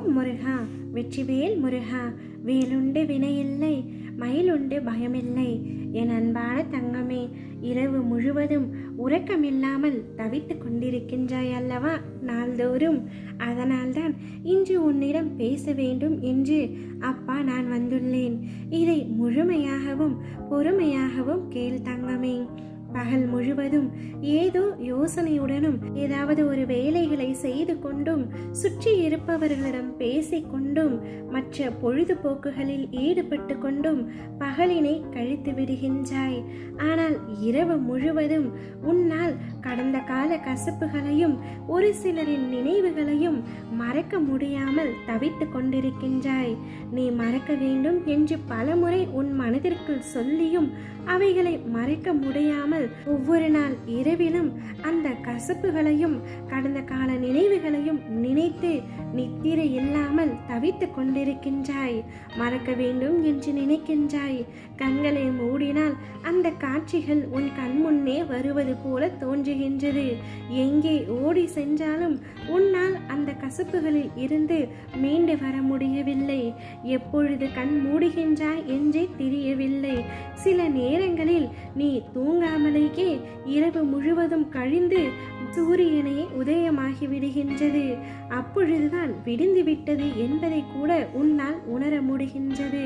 ஓம் முருகா, வெற்றிவேல் முருகா. வேலுண்டு வினையில்லை, மயிலுண்டு பயமில்லை. என் அன்பான தங்கமே, இரவு முழுவதும் உறக்கமில்லாமல் தவித்து கொண்டிருக்கின்றாய் அல்லவா நாள்தோறும்? அதனால்தான் இன்று உன்னிடம் பேச வேண்டும் என்று அப்பா நான் வந்துள்ளேன். இதை முழுமையாகவும் பொறுமையாகவும் கேள் தங்கமே. பகல் முழுவதும் ஏதோ யோசனையுடனும் ஏதாவது ஒரு வேலைகளை செய்து கொண்டும் சுற்றி இருப்பவர்களிடம் பேசிக்கொண்டும் மற்ற பொழுதுபோக்குகளில் ஈடுபட்டு கொண்டும் பகலினை கழித்து விடுகின்றாய். ஆனால் இரவு முழுவதும் உன்னால் கடந்த கால கசப்புகளையும் ஒரு சிலரின் நினைவுகளையும் மறக்க முடியாமல் தவித்து கொண்டிருக்கின்றாய். நீ மறக்க வேண்டும் என்று பலமுறை உன் மனதிற்குள் சொல்லியும் அவைகளை மறக்க முடியாமல் ஒவ்வொரு நாள் இரவிலும் அந்த கசப்புகளையும் கடந்த கால நினைவுகளையும் நினைத்து நித்திரை இல்லாமல் தவித்து கொண்டிருக்கின்றாய். மறக்க வேண்டும் என்று நினைக்கின்றாய். கண்களை மூடினால் அந்த காட்சிகள் உன் கண் முன்னே வருவது போல தோன்றுகின்றது. எங்கே ஓடி சென்றாலும் உன்னால் அந்த கசப்புகளில் இருந்து மீண்டு வர முடியவில்லை. எப்பொழுது கண் மூடுகின்றாய் என்றே தெரியவில்லை. சில நேரங்களில் நீ தூங்காமலேயே இரவு முழுவதும் கழிந்து சூரியனே உதயமாகி விடுகின்றது. அப்பொழுதுதான் விடிந்து விட்டது என்பதை கூட உன்னால் உணர முடிகின்றது.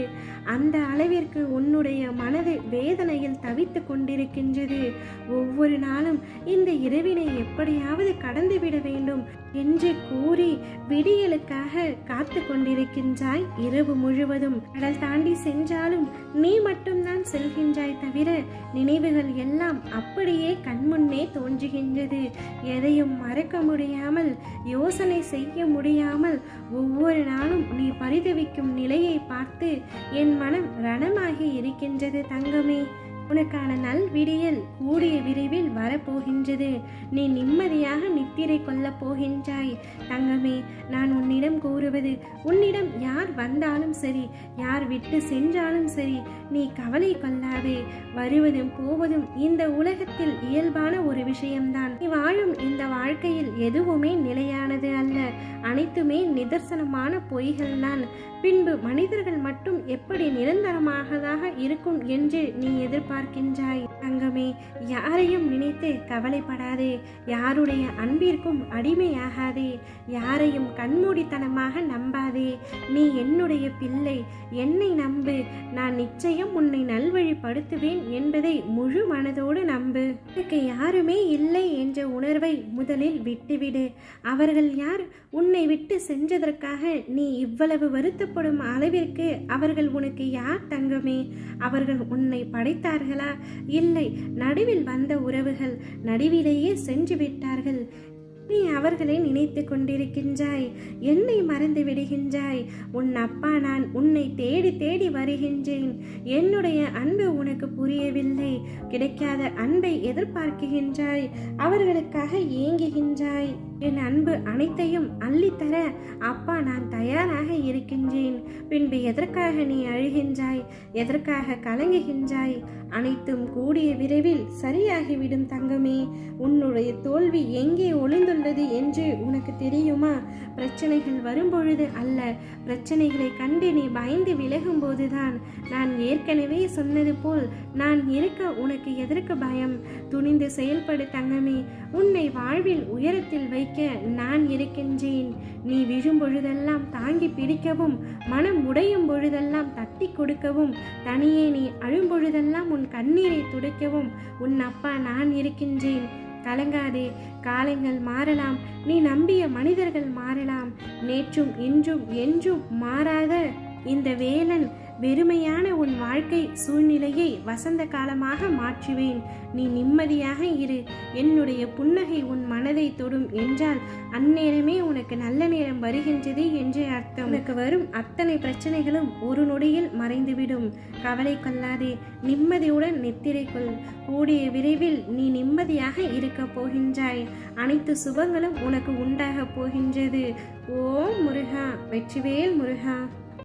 அந்த அளவிற்கு உன்னுடைய மனது வேதனையில் தவித்து கொண்டிருக்கின்றது. ஒவ்வொரு நாளும் இந்த இரவினை எப்படியாவது கடந்துவிட வேண்டும் என்று கூறி விடியலுக்காக காத்து கொண்டிருக்கின்றாய். இரவு முழுவதும் கடல் தாண்டி சென்றாலும் நீ மட்டும்தான் செல்கின்றாய் தவிர நினைவுகள் எல்லாம் அப்படியே கண்முன்னே தோன்றுகின்றது. எதையும் மறக்க முடியாமல் யோசனை செய்ய முடியாமல் ஒவ்வொரு நாளும் நீ பரிதவிக்கும் நிலையை பார்த்து என் மனம் ரணமாகி இருக்கின்றது தங்கமே. உனக்கான நல் விடியல் கூடிய விரைவில் வரப்போகின்றது. நீ நிம்மதியாக நித்திரை கொள்ளப் போகின்றாய் தங்கமே. நான் உன்னிடம் கூறுவது, உன்னிடம் யார் வந்தாலும் சரி, யார் விட்டு சென்றாலும் சரி, நீ கவலை கொள்ளாதே. வருவதும் போவதும் இந்த உலகத்தில் இயல்பான ஒரு விஷயம்தான். நீ வாழும் இந்த வாழ்க்கையில் எதுவுமே நிலையானது அல்ல. அனைத்துமே நிதர்சனமான பொய்கள்தான். பின்பு மனிதர்கள் மட்டும் எப்படி நிரந்தரமாகதாக இருக்கும் என்று நீ எதிர்பார்க்கின்றாய் தங்கமே. யாரையும் நினைத்து கவலைப்படாதே. யாருடைய அன்பிற்கும் அடிமையாகாதே. யாரையும் கண்மூடித்தனமாக நம்பாதே. நீ என்னுடைய பிள்ளை, என்னை நம்பு. நான் நிச்சயம் உன்னை நல்வழிப்படுத்துவேன் என்பதை முழு மனதோடு நம்பு. உனக்கு யாருமே இல்லை என்ற உணர்வை முதலில் விட்டுவிடு. அவர்கள் யார்? உன்னை விட்டு சென்றதற்காக நீ இவ்வளவு வருத்தப்படும் அளவிற்கு அவர்கள் உனக்கு யார் தங்கமே? அவர்கள் உன்னை படைத்தார்களா? இல்லை, நடுவில் வந்த உறவுகள், நடுவிலேயே சென்று விட்டார்கள். நீ அவர்களை நினைத்து கொண்டிருக்கின்றாய். என்னை மறந்து விடுகின்றாய். உன் அப்பா நான் உன்னை தேடி தேடி வருகின்றேன். என்னுடைய அன்பு உனக்கு புரியவில்லை. கிடைக்காத அன்பை எதிர்பார்க்கின்றாய். அவர்களுக்காக ஏங்குகின்றாய். என் அன்பு அனைத்தையும் அள்ளித்தர அப்பா நான் தயாராக இருக்கின்றேன். பின்பு எதற்காக நீ அழுகின்றாய்? எதற்காக கலங்குகின்றாய்? அனைத்தும் கூடிய விரைவில் சரியாகிவிடும் தங்கமே. உன்னுடைய தோல்வி எங்கே ஒளிந்துள்ளது என்று உனக்கு தெரியுமா? பிரச்சனைகள் வரும்பொழுது அல்ல, பிரச்சனைகளை கண்டு நீ பயந்து விலகும் போதுதான். நான் ஏற்கனவே சொன்னது போல் நான் இருக்க உனக்கு எதற்கு பயம்? துணிந்து செயல்படு தங்கமே. உன்னை வாழ்வில் உயரத்தில் வைக்க நான் இருக்கின்றேன். நீ விழும் பொழுதெல்லாம் தாங்கி பிடிக்கவும், மனம் உடையும் பொழுதெல்லாம் தட்டி கொடுக்கவும், தனியே நீ அழும் பொழுதெல்லாம் உன் கண்ணீரை துடைக்கவும் உன் அப்பா நான் இருக்கின்றேன். கலங்காதே. காலங்கள் மாறலாம், நீ நம்பிய மனிதர்கள் மாறலாம். நேற்றும் இன்றும் என்றும் மாறாத இந்த வேலன் வெறுமையான உன் வாழ்க்கை சூழ்நிலையை வசந்த காலமாக மாற்றுவேன். நீ நிம்மதியாக இரு. என்னுடைய புன்னகை உன் மனதை தொடும் என்றால் அந்நேரமே உனக்கு நல்ல நேரம் வருகின்றது என்று அர்த்தம். உனக்கு வரும் அத்தனை பிரச்சனைகளும் ஒரு நொடியில் மறைந்துவிடும். கவலை கொள்ளாதே. நிம்மதியுடன் நித்திரை கொள். கூடிய விரைவில் நீ நிம்மதியாக இருக்க போகின்றாய். அனைத்து சுபங்களும் உனக்கு உண்டாக போகின்றது. ஓம் முருகா, வெற்றிவேல் முருகா.